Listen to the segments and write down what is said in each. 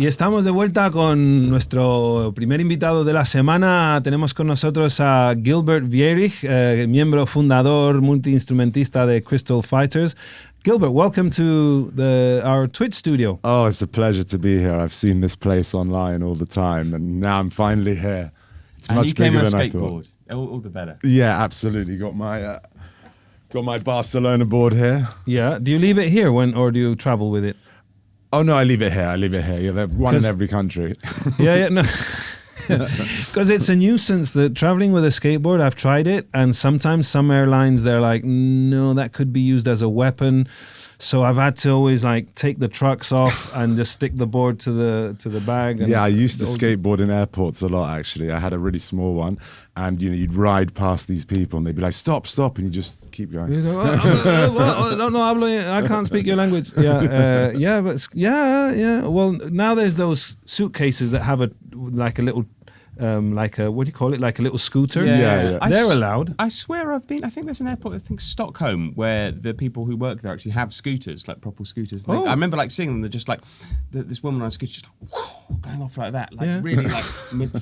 Y estamos de vuelta con nuestro primer invitado de la semana. Tenemos con nosotros a Gilbert Vierich, miembro fundador, multiinstrumentista de Crystal Fighters. Gilbert, welcome to our Twitch studio. Oh, it's a pleasure to be here. I've seen this place online all the time, and now I'm finally here. It's and much you came bigger on a than I skateboard. thought. All the better. Yeah, absolutely. Got my Barcelona board here. Yeah. Do you leave it here or do you travel with it? Oh no, I leave it here. Yeah, they have one in every country. Yeah, no. Because it's a nuisance that traveling with a skateboard, I've tried it, and sometimes some airlines, they're like, no, that could be used as a weapon. So I've had to always like take the trucks off and just stick the board to the bag. And yeah, I used to skateboard in airports a lot, actually. I had a really small one, and you'd ride past these people and they'd be like, stop, and you just keep going. You go, I can't speak your language. Yeah. Well, now there's those suitcases that have a little what do you call it? Like a little scooter. Yeah. They're allowed. I swear I think there's an airport, I think Stockholm, where the people who work there actually have scooters, like proper scooters. Oh. I remember like seeing them, they're just like, this woman on a scooter just like, whoo, going off like that. Like really like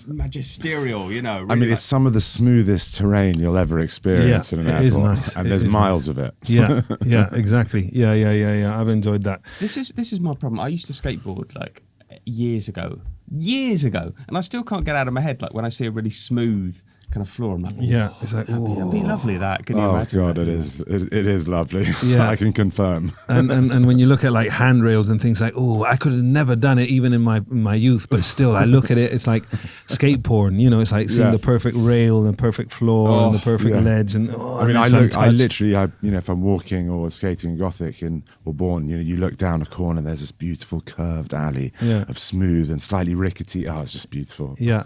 magisterial, you know. Really I mean, it's some of the smoothest terrain you'll ever experience in an airport. It is nice. And there's miles of it. Yeah, exactly. Yeah. I've enjoyed that. This is my problem. I used to skateboard like years ago, and I still can't get out of my head like when I see a really smooth kind of floor. I'm like, it's like, that'd be lovely. That can you Oh imagine? God, that? it is lovely. Yeah. I can confirm. and when you look at like handrails and things like, I could have never done it even in my youth, but still I look at it, it's like skate porn, it's like seeing the perfect rail and the perfect floor and the perfect ledge. And I mean, I literally, if I'm walking or skating in Gothic or Bourne, you look down a corner, there's this beautiful curved alley of smooth and slightly rickety. Oh, it's just beautiful. Yeah.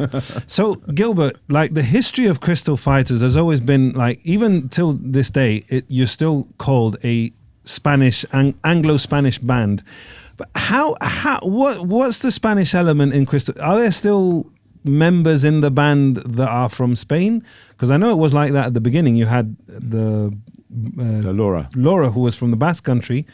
So Gilbert, like the history of Crystal Fighters has always been like, even till this day, you're still called a Spanish, Anglo-Spanish band. But what's the Spanish element in Crystal? Are there still members in the band that are from Spain? Because I know it was like that at the beginning. You had the Laura, who was from the Basque Country.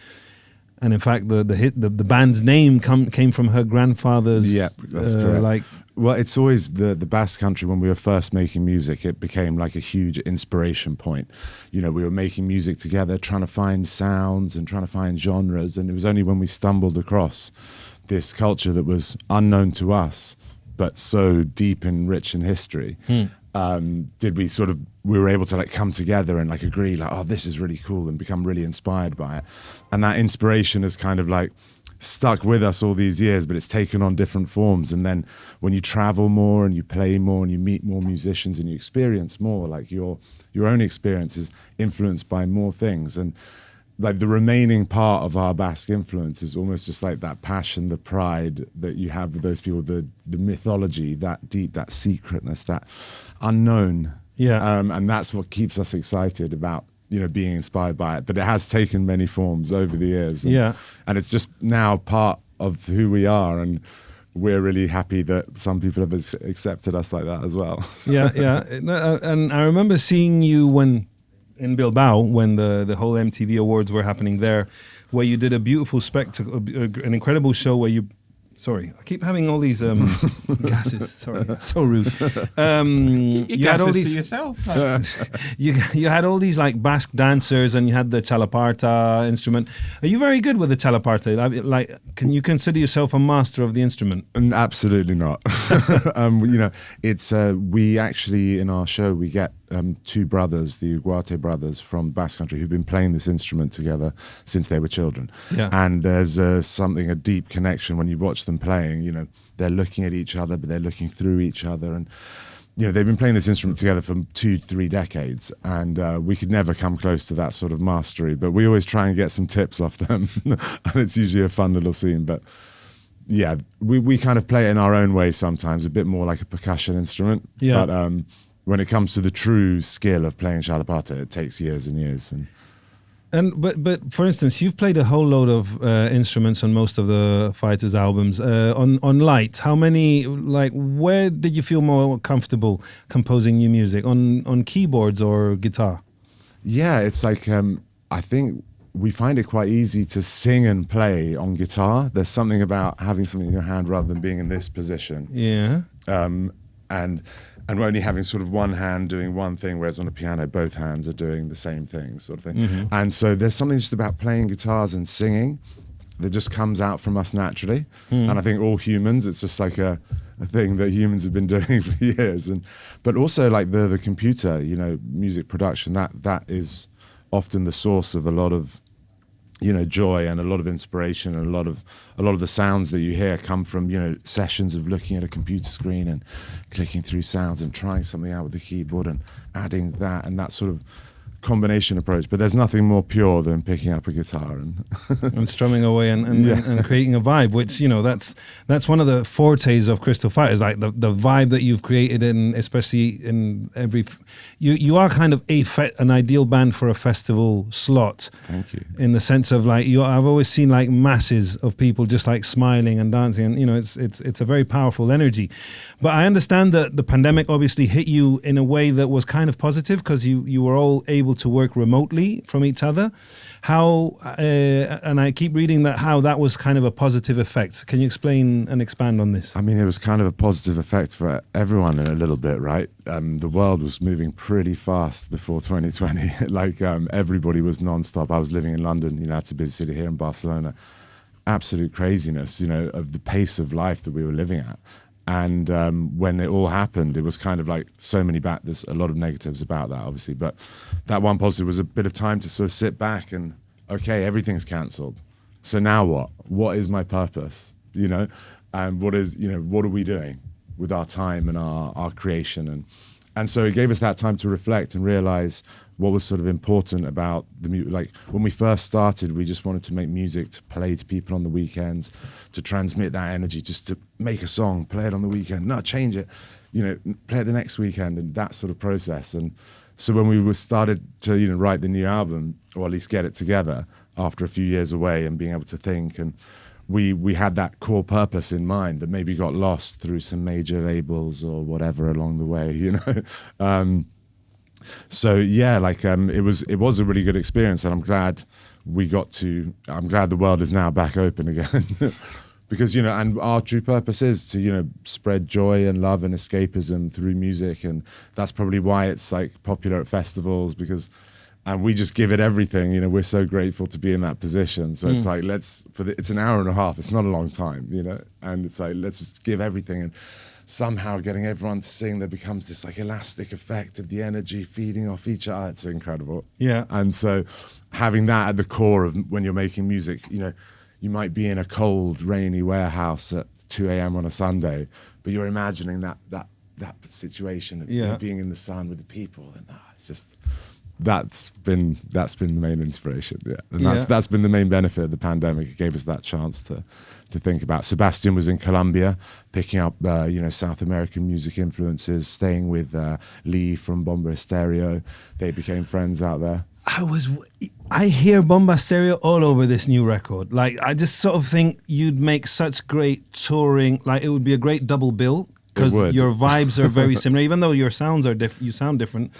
And in fact, the band's name came from her grandfather's. Yeah, that's correct. Well, it's always the Basque Country. When we were first making music, it became like a huge inspiration point. We were making music together, trying to find sounds and trying to find genres. And it was only when we stumbled across this culture that was unknown to us, but so deep and rich in history, we were able to like come together and like agree like, oh, this is really cool, and become really inspired by it. And that inspiration has kind of like stuck with us all these years, but it's taken on different forms. And then when you travel more and you play more and you meet more musicians and you experience more, like your own experience is influenced by more things. And like the remaining part of our Basque influence is almost just like that passion, the pride that you have with those people, the mythology, that deep, that secretness, that unknown. Yeah. And that's what keeps us excited about, being inspired by it. But it has taken many forms over the years. And it's just now part of who we are. And we're really happy that some people have accepted us like that as well. Yeah. And I remember seeing you in Bilbao when the whole MTV Awards were happening there, where you did a beautiful spectacle, an incredible show where you... Sorry, I keep having all these gases. Sorry, so rude. You had all these to yourself. you had all these like Basque dancers, and you had the chalaparta instrument. Are you very good with the chalaparta? Like, can you consider yourself a master of the instrument? Absolutely not. It's we actually in our show we get two brothers, the Ugarte brothers from Basque Country, who've been playing this instrument together since they were children. Yeah. And there's a deep connection when you watch them playing. They're looking at each other, but they're looking through each other. And, they've been playing this instrument together for 2-3 decades. And we could never come close to that sort of mastery. But we always try and get some tips off them. And it's usually a fun little scene. But yeah, we kind of play it in our own way sometimes, a bit more like a percussion instrument. Yeah. But when it comes to the true skill of playing chalaparta, it takes years and years. But for instance, you've played a whole load of instruments on most of the Fighters albums. On Light, how many? Like, where did you feel more comfortable composing new music? On keyboards or guitar? Yeah, it's like I think we find it quite easy to sing and play on guitar. There's something about having something in your hand rather than being in this position. Yeah. And we're only having sort of one hand doing one thing, whereas on a piano, both hands are doing the same thing, sort of thing. Mm-hmm. And so there's something just about playing guitars and singing that just comes out from us naturally. And I think all humans, it's just like a thing that humans have been doing for years. But also like the computer, you know, music production, that is often the source of a lot of, you know, joy and a lot of inspiration, and a lot of the sounds that you hear come from, you know, sessions of looking at a computer screen and clicking through sounds and trying something out with the keyboard and adding that and that sort of combination approach. But there's nothing more pure than picking up a guitar and and strumming away and creating a vibe, which, you know, that's one of the fortes of Crystal Fighters, like the vibe that you've created, in especially in every you are kind of an ideal band for a festival slot. Thank you. In the sense of like I've always seen like masses of people just like smiling and dancing, and you know, it's a very powerful energy. But I understand that the pandemic obviously hit you in a way that was kind of positive, because you were all able to work remotely from each other. How and I keep reading how that was kind of a positive effect. Can you explain and expand on this? I mean, it was kind of a positive effect for everyone in a little bit, right? The world was moving pretty fast before 2020. Like everybody was non-stop. I was living in London, you know, that's a busy city, here in Barcelona. Absolute craziness, you know, of the pace of life that we were living at. And when it all happened, it was kind of like so many there's a lot of negatives about that, obviously. But that one positive was a bit of time to sort of sit back and, okay, everything's cancelled. So now what? What is my purpose? You know, and what are we doing with our time and our creation? And so it gave us that time to reflect and realize what was sort of important about the music. Like when we first started, we just wanted to make music to play to people on the weekends, to transmit that energy, just to make a song, play it on the weekend, not change it, you know, play it the next weekend, and that sort of process. And so when we started to, you know, write the new album, or at least get it together after a few years away and being able to think, and we had that core purpose in mind that maybe got lost through some major labels or whatever along the way, you know. So yeah, like it was a really good experience, and I'm glad the world is now back open again. Because, you know, and our true purpose is to, you know, spread joy and love and escapism through music, and that's probably why it's like popular at festivals, and we just give it everything. You know, we're so grateful to be in that position. So it's like, it's an hour and a half. It's not a long time, you know, and it's like, let's just give everything. And somehow getting everyone to sing, there becomes this like elastic effect of the energy feeding off each other. It's incredible. Yeah. And so having that at the core of when you're making music, you know, you might be in a cold, rainy warehouse at 2 a.m. on a Sunday, but you're imagining that situation of, you know, being in the sun with the people, and it's just, that's been the main inspiration. Yeah, and that's been the main benefit of the pandemic. It gave us that chance to think about. Sebastian was in Colombia, picking up you know, South American music influences, staying with Lee from Bomba Estéreo. They became friends out there. I hear Bomba Stereo all over this new record. Like, I just sort of think you'd make such great touring. Like, it would be a great double bill, because your vibes are very similar. Even though your sounds are you sound different,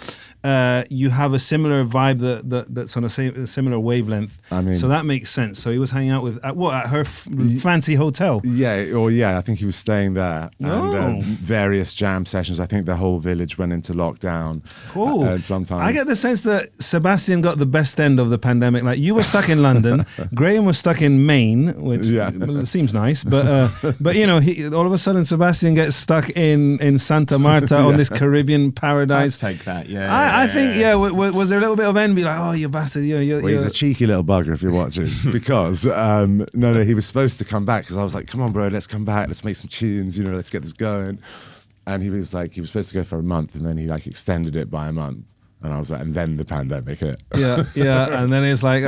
you have a similar vibe that's on a similar wavelength. I mean, so that makes sense. So he was hanging out with at her fancy hotel. Yeah, I think he was staying there. And various jam sessions. I think the whole village went into lockdown. Cool. And sometimes I get the sense that Sebastian got the best end of the pandemic. Like, you were stuck in London, Graham was stuck in Maine, which well, it seems nice, but you know, all of a sudden Sebastian gets stuck in Santa Marta on this Caribbean paradise. I'd take that. I think was there a little bit of envy, like, oh, you bastard, he's a cheeky little bugger if you're watching, because no, he was supposed to come back, because I was like, come on, bro, let's come back, let's make some tunes, you know, let's get this going. And he was supposed to go for a month, and then he like extended it by a month, and I was like, and then the pandemic hit. And then it's like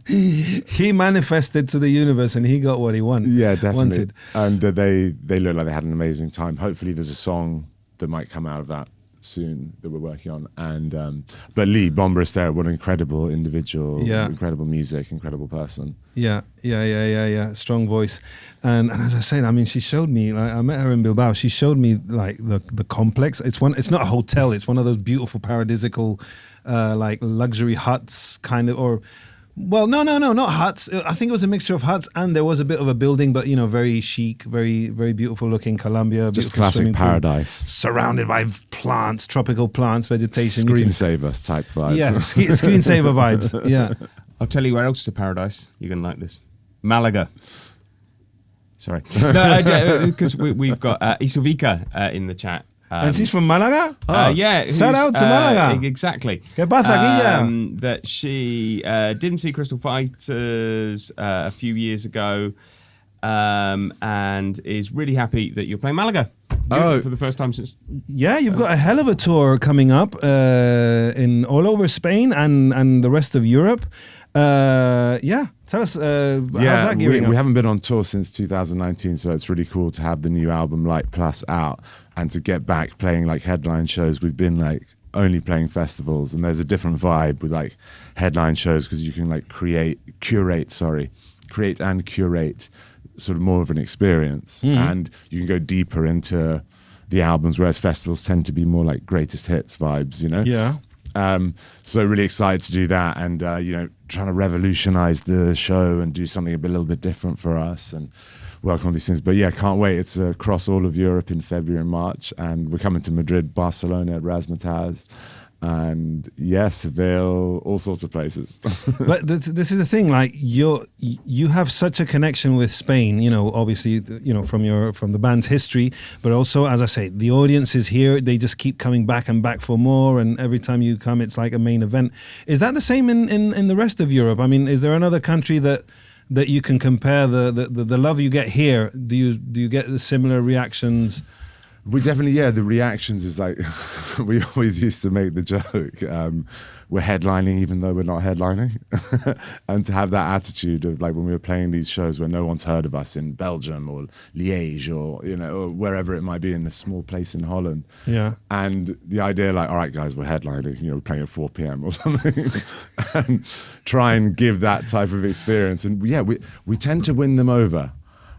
he manifested to the universe, and he got what he wanted. Yeah, definitely. And they looked like they had an amazing time. Hopefully there's a song that might come out of that soon that we're working on. And but Lee Bomber Estera, what an incredible individual, incredible music, incredible person. Yeah. Strong voice, and as I said, I mean, she showed me. Like, I met her in Bilbao. She showed me like the complex. It's not a hotel. It's one of those beautiful paradisical, like luxury huts kind of, or. Well, no, not huts. I think it was a mixture of huts, and there was a bit of a building, but very chic, very, very beautiful looking. Colombia, just classic paradise, surrounded by plants, tropical plants, vegetation. Screensaver type vibes. Yeah, screensaver vibes. Yeah. I'll tell you where else is a paradise. You're gonna like this, Malaga. Sorry, because we've got Isovica in the chat. And she's from Malaga? Yeah. Shout out to Malaga. Exactly. ¿Qué pasa, Guilla? That she didn't see Crystal Fighters a few years ago and is really happy that you're playing Malaga for the first time since... Yeah, you've got a hell of a tour coming up in all over Spain and the rest of Europe. Tell us, how's that gearing up? We haven't been on tour since 2019, so it's really cool to have the new album Light Plus out and to get back playing like headline shows. We've been like only playing festivals, and there's a different vibe with like headline shows because you can like create and curate sort of more of an experience, and you can go deeper into the albums, whereas festivals tend to be more like greatest hits vibes, Yeah. So really excited to do that, and trying to revolutionize the show and do something a little bit different for us and work on these things. But yeah, can't wait. It's across all of Europe in February and March, and we're coming to Madrid, Barcelona at Razzmatazz, and Seville, all sorts of places. But this is the thing, like you have such a connection with Spain, obviously, from the band's history, but also, as I say, the audience is here. They just keep coming back and back for more, and every time you come, it's like a main event. Is that the same in the rest of Europe? I mean, is there another country that you can compare the love you get here? Do you get the similar reactions? We definitely, the reactions is like, we always used to make the joke, we're headlining even though we're not headlining. And to have that attitude of like when we were playing these shows where no one's heard of us in Belgium or Liège or wherever it might be in a small place in Holland. Yeah. And the idea like, all right guys, we're headlining, we're playing at 4 p.m. or something. And try and give that type of experience. And we tend to win them over.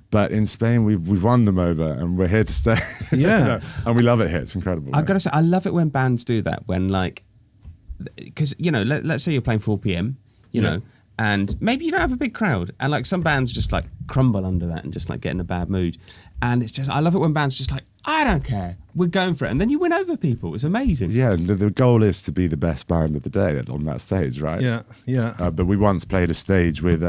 But in Spain, we've won them over, and we're here to stay. Yeah. And we love it here. It's incredible. I've got to say, I love it when bands do that. When like, because let's say you're playing 4 p.m. And maybe you don't have a big crowd, and like some bands just like crumble under that and just like get in a bad mood. And it's just, I love it when bands just like, I don't care, we're going for it, and then you win over people. It's amazing. Yeah, the goal is to be the best band of the day on that stage, right? Yeah. But we once played a stage with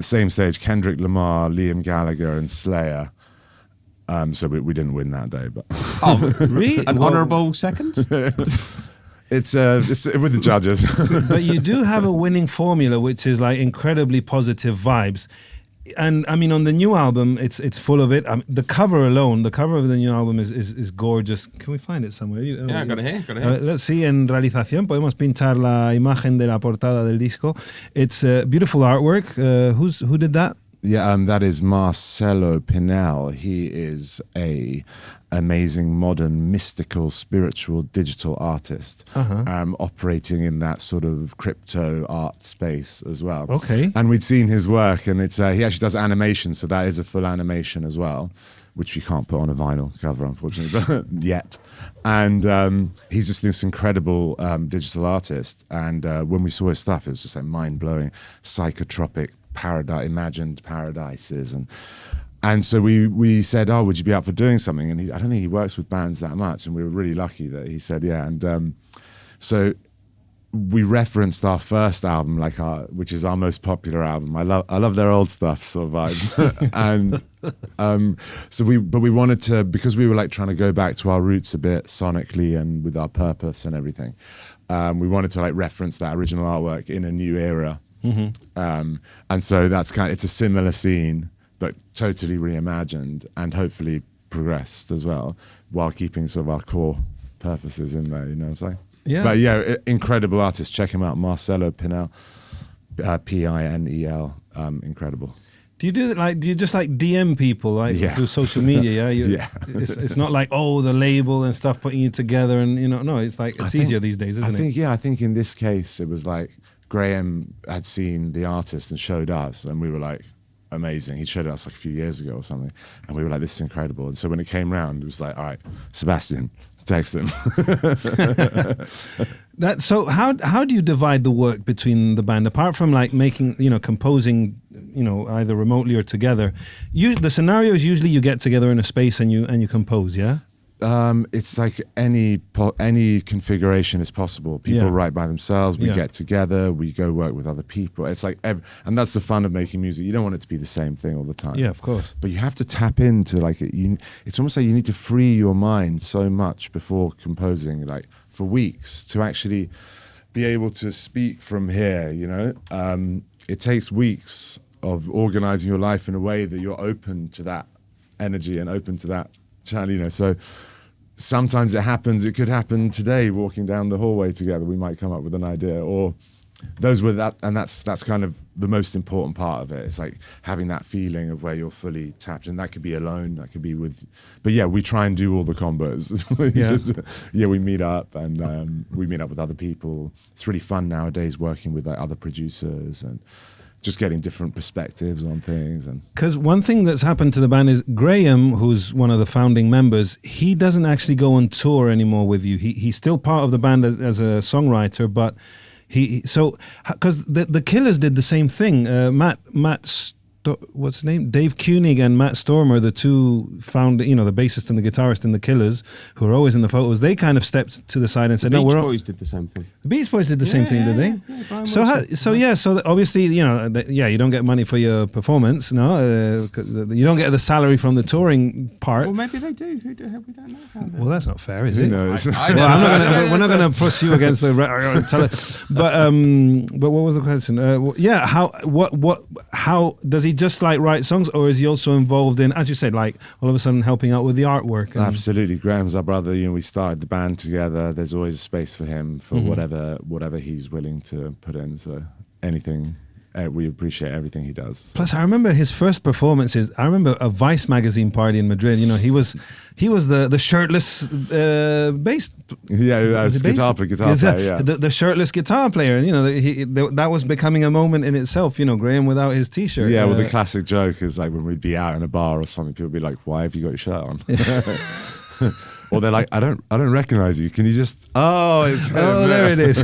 same stage, Kendrick Lamar, Liam Gallagher, and Slayer. So we didn't win that day, but really, an honourable second. It's with the judges. But you do have a winning formula, which is like incredibly positive vibes. And I mean, on the new album, it's full of it. The cover alone, the cover of the new album is gorgeous. Can we find it somewhere? Yeah, got it here. Let's see, en realización podemos pintar la imagen de la portada del disco. It's beautiful artwork. Who did that? Yeah, that is Marcelo Pinel. He is a amazing, modern, mystical, spiritual, digital artist, operating in that sort of crypto art space as well. Okay. And we'd seen his work, and it's he actually does animation, so that is a full animation as well, which you can't put on a vinyl cover, unfortunately, but yet. And he's just this incredible digital artist. And when we saw his stuff, it was just like mind-blowing, psychotropic, imagined paradises, and so we said, oh, would you be up for doing something? And I don't think he works with bands that much, and we were really lucky that he said yeah. And so we referenced our first album, which is our most popular album. I love their old stuff sort of vibes. And so we wanted to, because we were like trying to go back to our roots a bit sonically and with our purpose and everything, we wanted to like reference that original artwork in a new era. And so that's it's a similar scene, but totally reimagined and hopefully progressed as well, while keeping sort of our core purposes in there. You know what I'm saying? Yeah. But incredible artist. Check him out, Marcelo Pinel, Pinel. Incredible. Do you do like? Do you just like DM people like through social media? Yeah, Yeah. It's not like the label and stuff putting you together, and no, it's like it's easier these days, isn't it? I think in this case it was like Graham had seen the artist and showed us, and we were like, amazing. He showed us like a few years ago or something, and we were like, this is incredible. And so when it came round, it was like, all right, Sebastian, text him. So how do you divide the work between the band apart from like making composing either remotely or together? The scenario is usually you get together in a space and you compose, yeah. It's like any configuration is possible. People write by themselves. We get together. We go work with other people. It's like, and that's the fun of making music. You don't want it to be the same thing all the time. Yeah, of course. But you have to tap into like it. It's almost like you need to free your mind so much before composing, like for weeks, to actually be able to speak from here. It takes weeks of organizing your life in a way that you're open to that energy and open to that channel. So sometimes it happens. It could happen today, walking down the hallway together. We might come up with an idea, or those were that, and that's kind of the most important part of it. It's like having that feeling of where you're fully tapped, and that could be alone, that could be with. But yeah, we try and do all the combos. We meet up and we meet up with other people. It's really fun nowadays working with like other producers and just getting different perspectives on things. And because one thing that's happened to the band is Graham, who's one of the founding members, he doesn't actually go on tour anymore with you. He's still part of the band as a songwriter, but because the Killers did the same thing. What's his name? Dave Koenig and Matt Stormer, the two the bassist and the guitarist in the Killers, who are always in the photos. They kind of stepped to the side and said, "No, we're." Boys did the same thing. The Beach Boys did the same thing, did they? Yeah, so obviously, you don't get money for your performance, no? You don't get the salary from the touring part. Well, maybe they do. We don't know how. Well, that's not fair, is it? knows? We're not going to push you against the. But what was the question? How does he just like write songs, or is he also involved in, as you said, like all of a sudden helping out with the artwork? Absolutely. Graham's our brother. We started the band together. There's always a space for him for whatever he's willing to put in. So anything, we appreciate everything he does. Plus, I remember his first performances. I remember a Vice magazine party in Madrid. He was the shirtless bass. Yeah, guitar player. Yeah, the shirtless guitar player, and that was becoming a moment in itself. Graham without his t-shirt. Yeah, well, the classic joke is like when we'd be out in a bar or something, people would be like, "Why have you got your shirt on?" Or they're like, I don't recognize you. Can you just? Oh, it's him. Oh, there it is.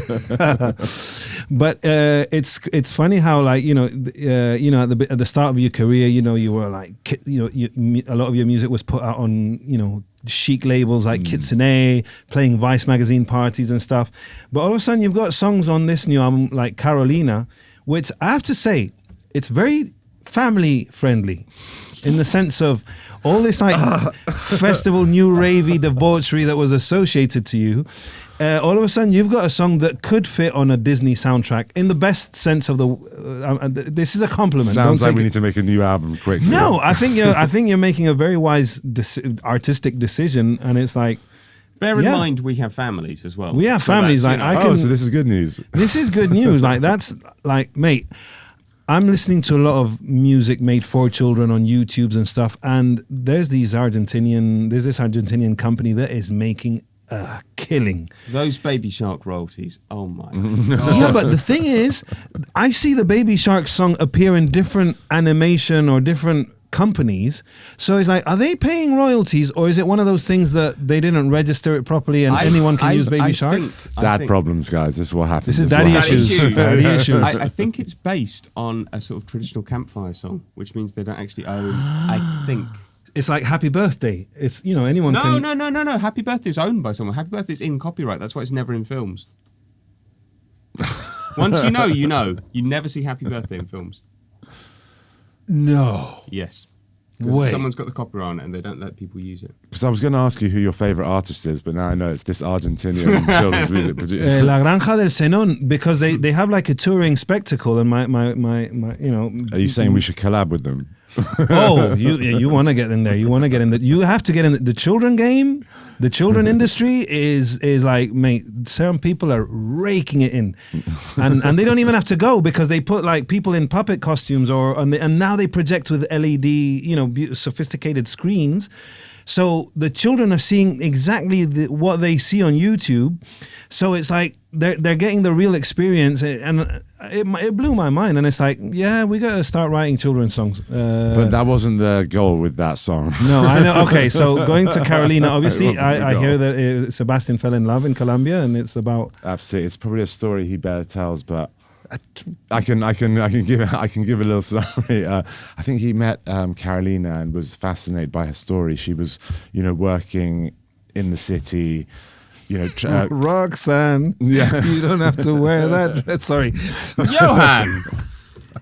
But it's funny how like at the start of your career, you were like a lot of your music was put out on chic labels like Kitsune, playing Vice magazine parties and stuff. But all of a sudden, you've got songs on this new album like Carolina, which I have to say, it's very family friendly, in the sense of all this like festival new ravey debauchery that was associated to you. All of a sudden, you've got a song that could fit on a Disney soundtrack in the best sense of the. This is a compliment. Sounds like we need to make a new album quickly. No, I think you're making a very wise artistic decision, and it's like. Bear in mind, we have families as well. We have families. Like so this is good news. This is good news. Like that's like, mate. I'm listening to a lot of music made for children on YouTubes and stuff, and there's this Argentinian company that is making a killing. Those Baby Shark royalties, oh my God. Yeah, but the thing is, I see the Baby Shark song appear in different animation or different companies, so it's like, are they paying royalties, or is it one of those things that they didn't register it properly and anyone can use Baby Shark? Dad problems, guys. This is what happens. This is daddy issues. Daddy issues. I think it's based on a sort of traditional campfire song, which means they don't actually own. I think it's like Happy Birthday. It's anyone can. No. Happy Birthday is owned by someone. Happy Birthday is in copyright. That's why it's never in films. Once you know, you never see Happy Birthday in films. No. Yes. Wait. Someone's got the copyright on it and they don't let people use it. Because I was going to ask you who your favorite artist is, but now I know it's this Argentinian children's music producer. La Granja del Zenón, because they have like a touring spectacle, and my Are you saying we should collab with them? Oh, you want to get in there. You want to get in the. You have to get in the children game. The children industry is like, mate, certain people are raking it in, and they don't even have to go because they put like people in puppet costumes and now they project with LED, sophisticated screens. So the children are seeing exactly what they see on YouTube. So it's like they're getting the real experience, and it blew my mind. And it's like, yeah, we got to start writing children's songs. But that wasn't the goal with that song. No, I know. Okay, so going to Carolina, obviously, It wasn't the I hear goal. that Sebastian fell in love in Colombia, and it's about. Absolutely, it's probably a story he better tells, but I can give a little story. I think he met Carolina and was fascinated by her story. She was, working in the city. Roxanne, Yeah. you don't have to wear that dress. Sorry. Johan,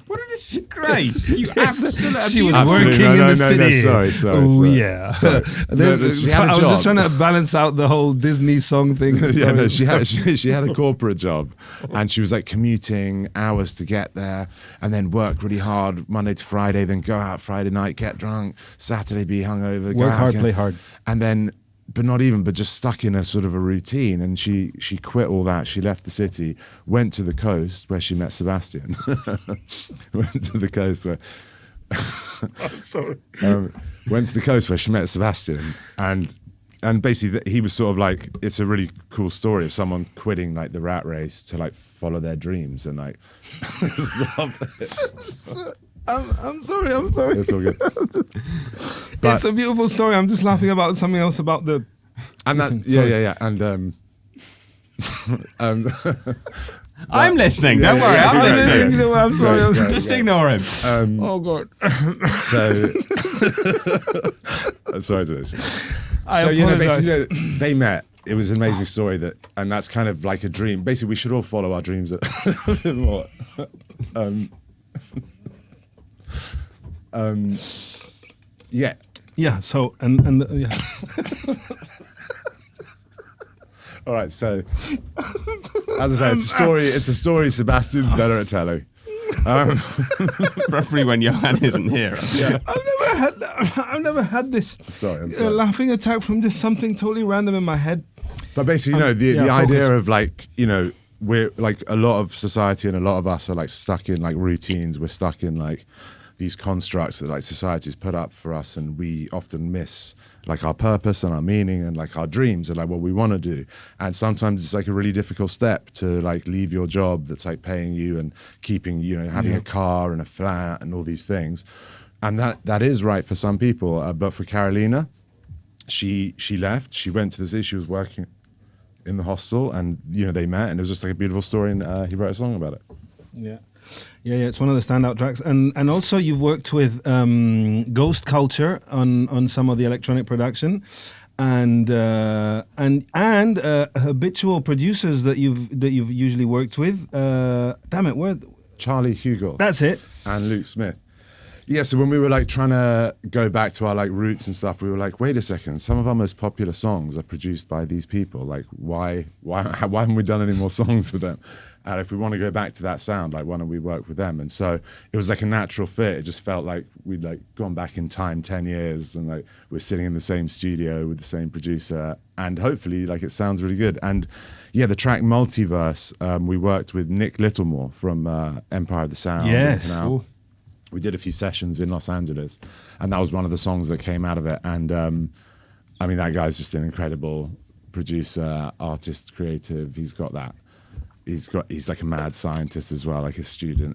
what a disgrace! You absolutely. She was Absolutely. working No, in the no, city. sorry. Oh, Sorry. yeah. Sorry. She had a I was job. just trying to balance out the whole Disney song thing. Yeah, no, Sorry. she had a corporate job, and she was like commuting hours to get there, and then work really hard Monday to Friday, then go out Friday night, get drunk, Saturday be hungover, go Work out hard, again. play hard. And then, but just stuck in a sort of a routine. And she quit all that. She left the city, went to the coast where she met Sebastian. Went to the coast where. Sorry. Went to the coast where she met Sebastian, and basically he was sort of like, it's a really cool story of someone quitting like the rat race to like follow their dreams and like stop it. I'm sorry. It's all good. It's a beautiful story. I'm just laughing about something else about the. And that yeah and I'm listening. Yeah, Don't worry, yeah, I'm yeah, listening. yeah, I'm sorry. Great, great. Just ignore him. Oh God. So I'm sorry to this. I So apologize. basically they met. It was an amazing story and that's kind of like a dream. Basically, we should all follow our dreams a bit more. Yeah. Yeah. So and yeah. All right. So, as I say, it's a story. Sebastian's better at telling. Referee when Johan isn't here. Yeah. I've never had this Sorry, I'm sorry. laughing attack from just something totally random in my head. But basically, the yeah, idea focus. of like, we're like a lot of society and a lot of us are like stuck in like routines. We're stuck in like these constructs that like society's put up for us, and we often miss like our purpose and our meaning and like our dreams and like what we want to do. And sometimes it's like a really difficult step to like leave your job that's like paying you and keeping, having a car and a flat and all these things. And that is right for some people. But for Carolina, she left. She went to the city. She was working in the hostel, and they met, and it was just like a beautiful story. And he wrote a song about it. Yeah. Yeah, it's one of the standout tracks, and also you've worked with Ghost Culture on some of the electronic production, and habitual producers that you've usually worked with. Damn it, where? Charlie Hugel. That's it. And Luke Smith. Yeah, so when we were like trying to go back to our like roots and stuff, we were like, wait a second, some of our most popular songs are produced by these people. Like, why haven't we done any more songs with them? And if we want to go back to that sound, like, why don't we work with them? And so it was like a natural fit. It just felt like we'd like gone back in time 10 years and like we're sitting in the same studio with the same producer, and hopefully like it sounds really good. And yeah, the track Multiverse, we worked with Nick Littlemore from Empire of the Sound. Yes. Now, we did a few sessions in Los Angeles, and that was one of the songs that came out of it. And I mean, that guy's just an incredible producer, artist, creative. He's like a mad scientist as well. Like his studio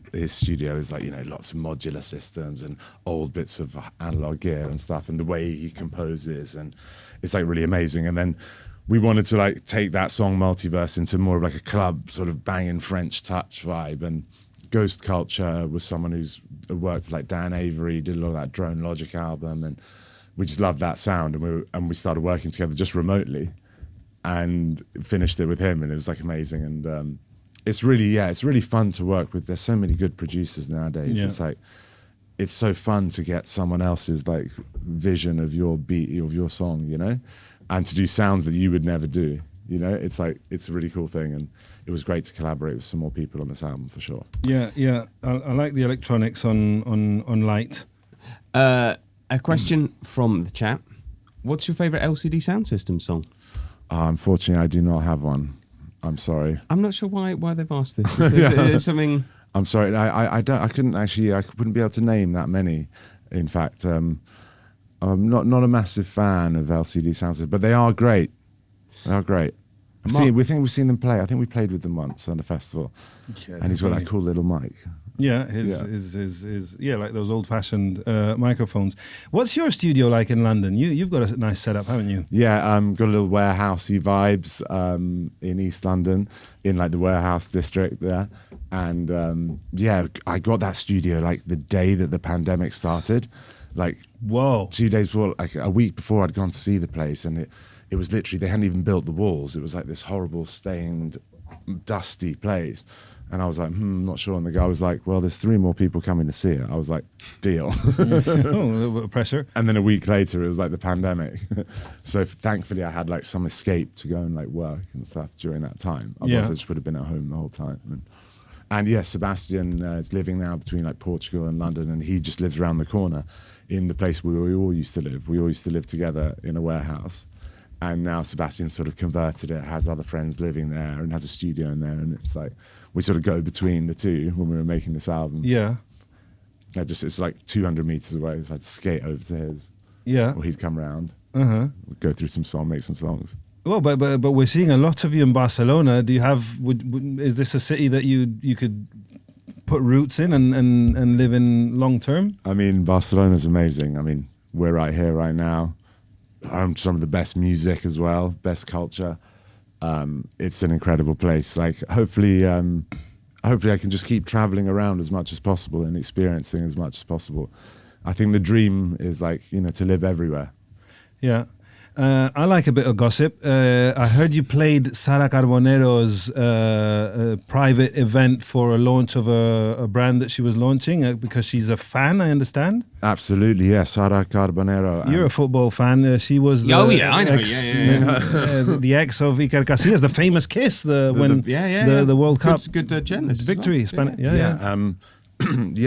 is like, lots of modular systems and old bits of analog gear and stuff, and the way he composes, and it's like really amazing. And then we wanted to like take that song Multiverse into more of like a club sort of banging French touch vibe. And Ghost Culture was someone who's worked with like Dan Avery, did a lot of that Drone Logic album, and we just loved that sound, and we started working together just remotely and finished it with him, and it was like amazing. And it's really fun to work with. There's so many good producers nowadays. Yeah. It's like it's so fun to get someone else's like vision of your beat, of your song, and to do sounds that you would never do. It's like it's a really cool thing, and it was great to collaborate with some more people on this album for sure. Yeah. I like the electronics on Light. A question from the chat. What's your favourite LCD Sound System song? Unfortunately, I do not have one. I'm sorry. I'm not sure why they've asked this. Is there something... I'm sorry. I couldn't actually. I wouldn't be able to name that many. In fact, I'm not a massive fan of LCD Sound System, but they are great. They are great. We think we've seen them play. I think we played with them once on a festival, and he's got that cool little mic. Yeah, his like those old-fashioned microphones. What's your studio like in London? You've got a nice setup, haven't you? Yeah, got a little warehousey vibes in East London, in like the warehouse district there, and I got that studio like the day that the pandemic started, like 2 days before, like a week before I'd gone to see the place, and it was literally they hadn't even built the walls. It was like this horrible stained, dusty place. And I was like, not sure. And the guy was like, well, there's 3 more people coming to see it. I was like, deal. A little bit of pressure. And then a week later, it was like the pandemic. So thankfully, I had like some escape to go and like work and stuff during that time. Otherwise, I just would have been at home the whole time. And yes, Sebastian is living now between like Portugal and London, and he just lives around the corner in the place where we all used to live. We all used to live together in a warehouse. And now Sebastian sort of converted it, has other friends living there, and has a studio in there. And it's like, we sort of go between the two when we were making this album. Yeah. It's like 200 meters away, so I'd skate over to his. Yeah. Or he'd come round. We'd go through make some songs. Well, but we're seeing a lot of you in Barcelona. Do you have? Is this a city that you could put roots in and live in long term? I mean, Barcelona's amazing. I mean, we're right here, right now. Some of the best music as well, best culture. It's an incredible place. Like, hopefully I can just keep traveling around as much as possible and experiencing as much as possible. I think the dream is like, to live everywhere. Yeah. I like a bit of gossip. I heard you played Sara Carbonero's private event for a launch of a brand that she was launching because she's a fan, I understand. Absolutely, yeah. Sara Carbonero. You're a football fan. She was the I know. the ex of Iker Casillas, the famous kiss, the World Cup good journalist victory. Well. Yeah.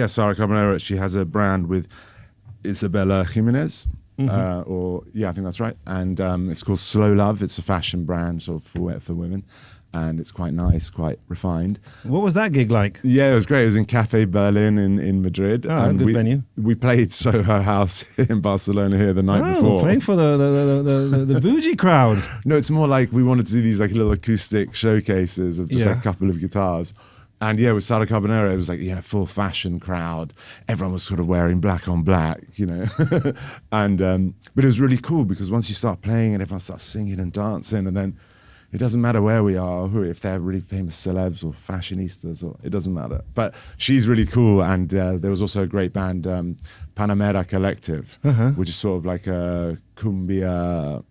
Sara Carbonero. She has a brand with Isabella Jimenez. I think that's right. And it's called Slow Love. It's a fashion brand sort of for women. And it's quite nice, quite refined. What was that gig like? Yeah, it was great. It was in Cafe Berlin in Madrid. Oh, good venue. We played Soho House in Barcelona here the night before. Playing for the bougie crowd. No, it's more like we wanted to do these like little acoustic showcases of just like a couple of guitars. And yeah, with Sara Carbonero, it was like, full fashion crowd. Everyone was sort of wearing black on black, and but it was really cool because once you start playing and everyone starts singing and dancing, and then it doesn't matter where we are, if they're really famous celebs or fashionistas, or it doesn't matter. But she's really cool, and there was also a great band, Primavera Collective, which is sort of like a cumbia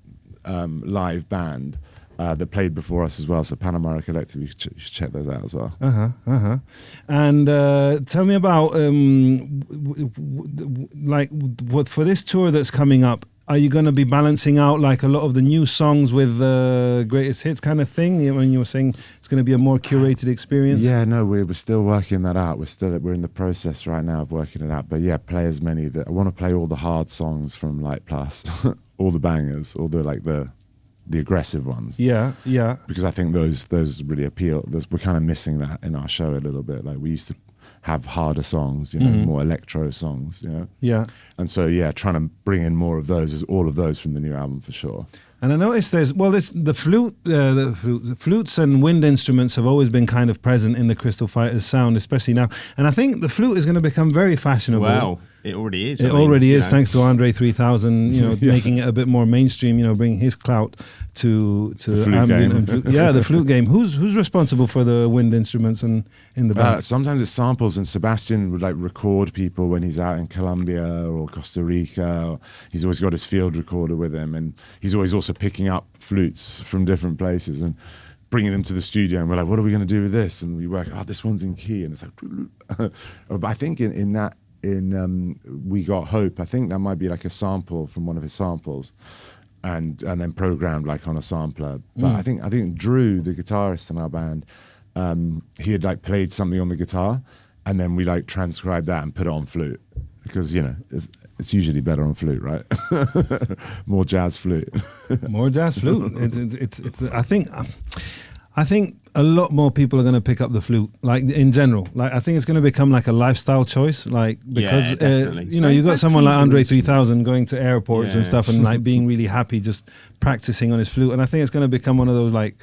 live band. That played before us as well, so Primavera Collective, you should check those out as well. And tell me about what for this tour that's coming up. Are you going to be balancing out like a lot of the new songs with greatest hits kind of thing? When you were saying it's going to be a more curated experience. Yeah, no, we're still working that out. We're in the process right now of working it out. But yeah, play as many. I want to play all the hard songs from Light Plus, all the bangers, all the aggressive ones. Yeah. Because I think those really appeal. We're kind of missing that in our show a little bit. Like we used to have harder songs, more electro songs, Yeah. And so trying to bring in more of those, all of those from the new album for sure. And I noticed the flutes and wind instruments have always been kind of present in the Crystal Fighters sound, especially now. And I think the flute is going to become very fashionable. Wow. It already is. It already is, thanks to Andre 3000, making it a bit more mainstream, bringing his clout to the flute ambient game. the flute game. Who's responsible for the wind instruments and in the band? Sometimes it's samples, and Sebastian would like record people when he's out in Colombia or Costa Rica. He's always got his field recorder with him, and he's always also picking up flutes from different places and bringing them to the studio. And we're like, what are we going to do with this? And we work, this one's in key, and it's like. But I think in We Got Hope, I think that might be like a sample from one of his samples, and then programmed like on a sampler. But I think Drew, the guitarist in our band, he had like played something on the guitar, and then we like transcribed that and put it on flute because It's usually better on flute, right? More jazz flute. More jazz flute. It's I think a lot more people are going to pick up the flute, like in general. Like I think it's going to become like a lifestyle choice, like because definitely. you know you got someone like Andre Fusion. 3000 going to airports and Yeah. stuff and like being really happy just practicing on his flute, and I think it's going to become one of those like.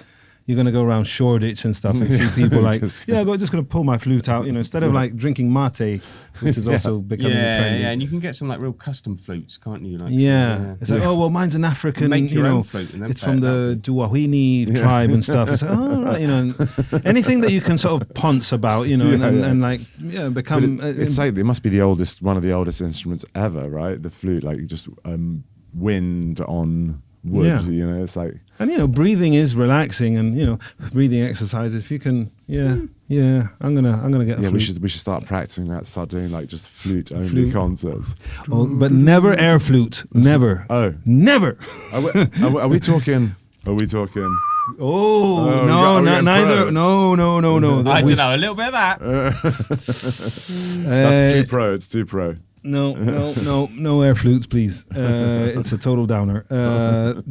You're going to go around Shoreditch and stuff and see people like, Just- I'm just going to pull my flute out, you know, instead of like drinking mate, which is also becoming trendy. Yeah, and you can get some like real custom flutes, can't you? Like, Yeah. It's like, oh, well, mine's an African, Make you your know, own flute and then it's play from it the Duwahini tribe and stuff. It's like, oh, right, you know, and anything that you can sort of ponce about, you know, and like, But become. it's like it must be one of the oldest instruments ever, right? The flute, like just wind on wood. Yeah. You know, it's like And, you know, breathing is relaxing and, you know, breathing exercises. If you can, I'm going to get a yeah. flute. We should start practicing that. Start doing like just flute only Flute. concerts. Oh, but never air flute. Never. Oh, Never. are we talking? Are we talking? Oh, we no, are we getting neither. pro? No. I don't know, a little bit of that. That's too pro. It's too pro. No air flutes, please. It's a total downer.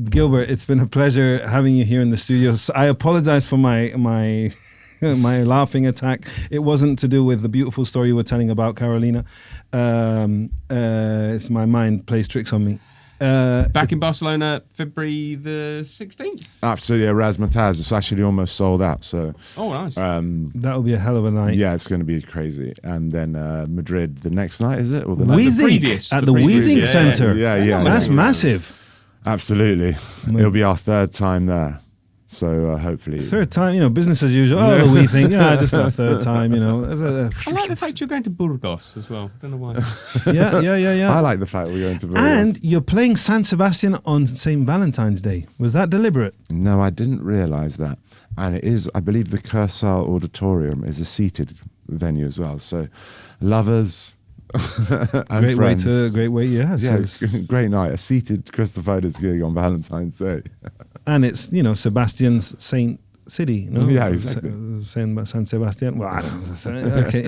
Gilbert, it's been a pleasure having you here in the studio. So I apologize for my my laughing attack. It wasn't to do with the beautiful story you were telling about Carolina. It's my mind plays tricks on me. Back in Barcelona, February the 16th. Absolutely, Razzmatazz. It's actually almost sold out. So Oh, nice. That'll be a hell of a night. yeah, it's going to be crazy. And then Madrid the next night, is it? Or the night? Wheezing previous- at the the previous, Wheezing yeah. Centre. Yeah. That's massive. Absolutely. It'll be our third time there. So hopefully. Third time, you know, business as usual. Oh, the wee thing. Yeah, just a third time, you know. I like the fact you're going to Burgos as well. I don't know why. Yeah. I like the fact we're going to Burgos. And you're playing San Sebastian on St. Valentine's Day. Was that deliberate? No, I didn't realise that. And it is, I believe the Cursal Auditorium is a seated venue as well. So lovers and friends. Great way, yeah. So Yeah, it's- great night. A seated Crystal Fighters gig on Valentine's Day. and it's, you know, Sebastian's Saint City, no? Yeah, exactly. San Sebastian. Well, I don't know. Okay.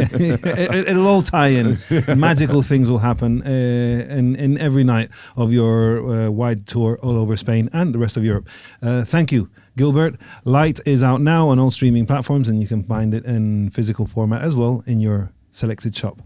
It'll all tie in. Magical things will happen in every night of your wide tour all over Spain and the rest of Europe. Thank you, Gilbert. Light is out now on all streaming platforms, and you can find it in physical format as well in your selected shop.